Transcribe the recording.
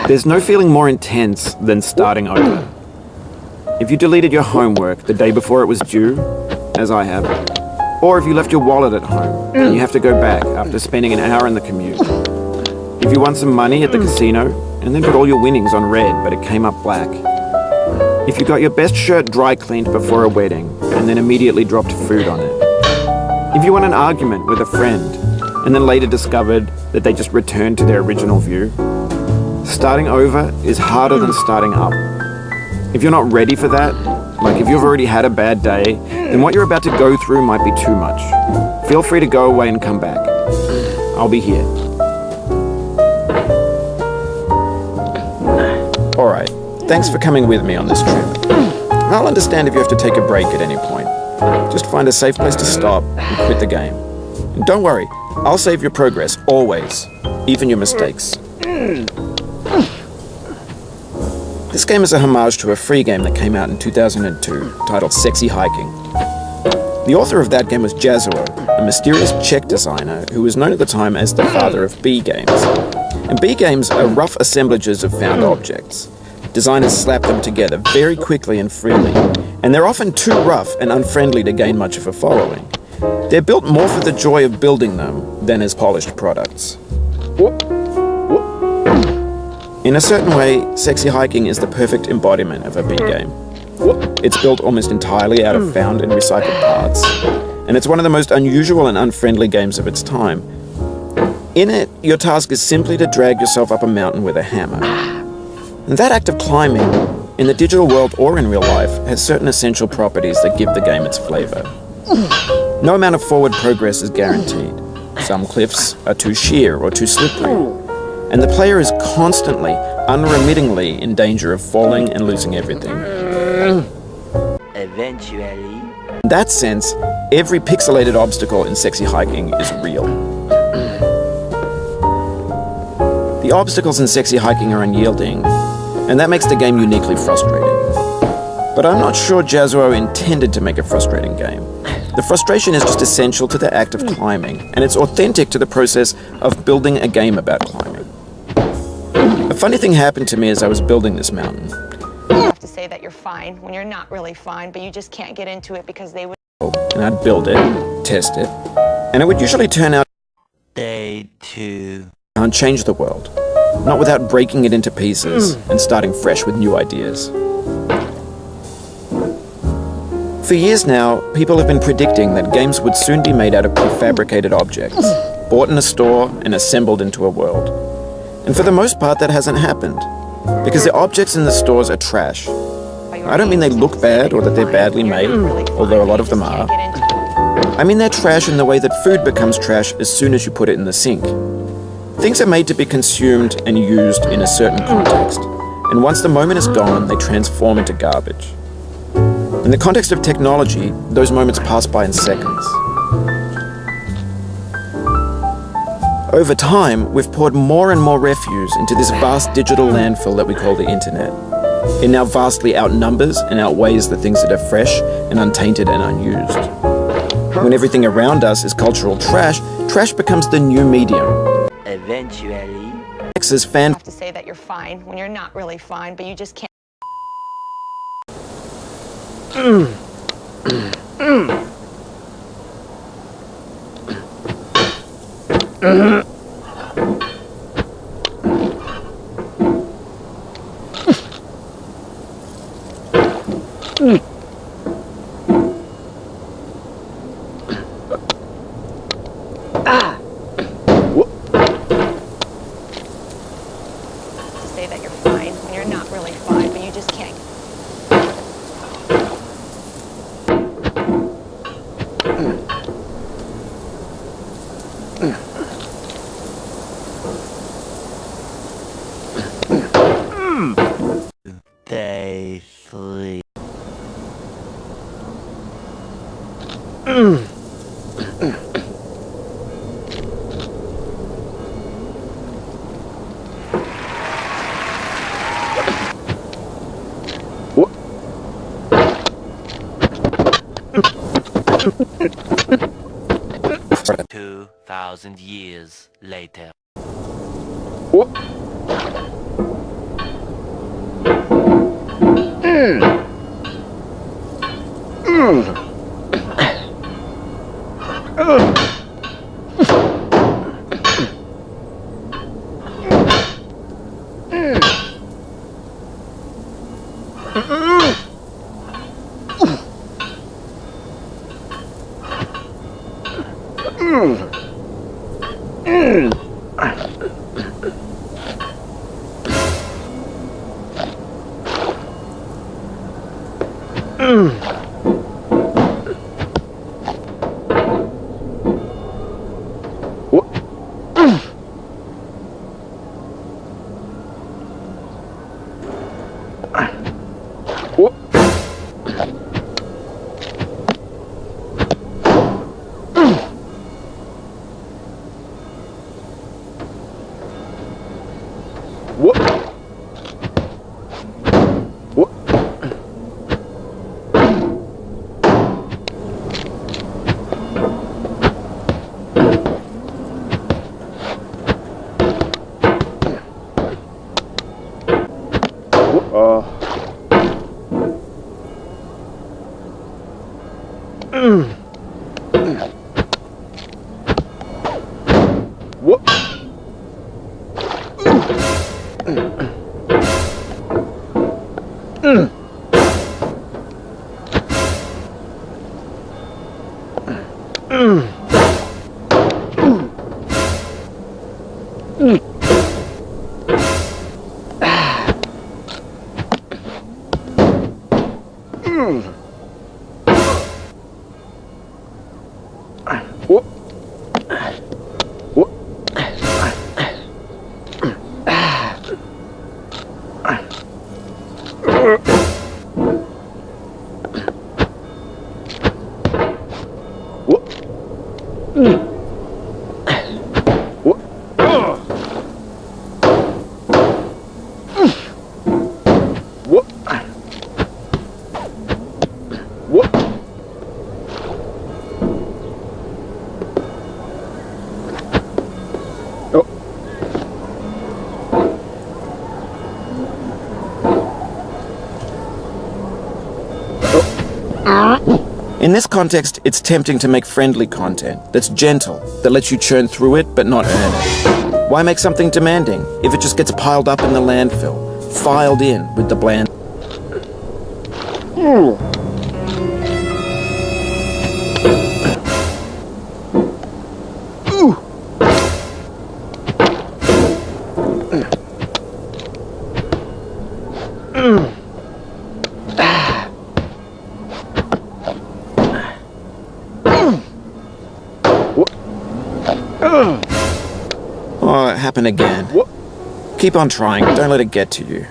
There's no feeling more intense than starting over. If you deleted your homework the day before it was due, as I have, or if you left your wallet at home and you have to go back after spending an hour in the commute. If you won some money at the casino and then put all your winnings on red but it came up black. If you got your best shirt dry cleaned before a wedding and then immediately dropped food on it. If you won an argument with a friend and then later discovered that they just returned to their original view. Starting over is harder than starting up. If you're not ready for that, like if you've already had a bad day, then what you're about to go through might be too much. Feel free to go away and come back. I'll be here. Alright, thanks for coming with me on this trip. I'll understand if you have to take a break at any point. Just find a safe place to stop and quit the game. And don't worry, I'll save your progress, always, even your mistakes. This game is a homage to a free game that came out in 2002, titled Sexy Hiking. The author of that game was Jazzuo, a mysterious Czech designer who was known at the time as the father of B games. And B games are rough assemblages of found objects. Designers slap them together very quickly and freely, and they're often too rough and unfriendly to gain much of a following. They're built more for the joy of building them than as polished products. In a certain way, Sexy Hiking is the perfect embodiment of a B game. It's built almost entirely out of found and recycled parts, and it's one of the most unusual and unfriendly games of its time. In it, your task is simply to drag yourself up a mountain with a hammer. And that act of climbing, in the digital world or in real life, has certain essential properties that give the game its flavor. No amount of forward progress is guaranteed. Some cliffs are too sheer or too slippery. And the player is constantly, unremittingly in danger of falling and losing everything. Eventually. In that sense, every pixelated obstacle in Sexy Hiking is real. The obstacles in Sexy Hiking are unyielding, and that makes the game uniquely frustrating. But I'm not sure Jazzuo intended to make a frustrating game. The frustration is just essential to the act of climbing, and it's authentic to the process of building a game about climbing. A funny thing happened to me as I was building this mountain. You have to say that you're fine when you're not really fine, but you just can't get into it because they would... And I'd build it, test it, and it would usually turn out... Day 2. ...can't change the world. Not without breaking it into pieces and starting fresh with new ideas. For years now, people have been predicting that games would soon be made out of prefabricated objects, bought in a store and assembled into a world. And for the most part, that hasn't happened, because the objects in the stores are trash. I don't mean they look bad or that they're badly made, although a lot of them are. I mean they're trash in the way that food becomes trash as soon as you put it in the sink. Things are made to be consumed and used in a certain context, and once the moment is gone, they transform into garbage. In the context of technology, those moments pass by in seconds. Over time, we've poured more and more refuse into this vast digital landfill that we call the internet. It now vastly outnumbers and outweighs the things that are fresh and untainted and unused. When everything around us is cultural trash, trash becomes the new medium. Eventually. XX's fan... You have to say that you're fine when you're not really fine, but you just can't... Say that you're fine when you're not really fine, but you just can't... Day 2,000 years later. In this context, it's tempting to make friendly content that's gentle, that lets you churn through it but not earn it. Why make something demanding if it just gets piled up in the landfill, filed in with the bland? Oh, it happened again. Keep on trying, don't let it get to you.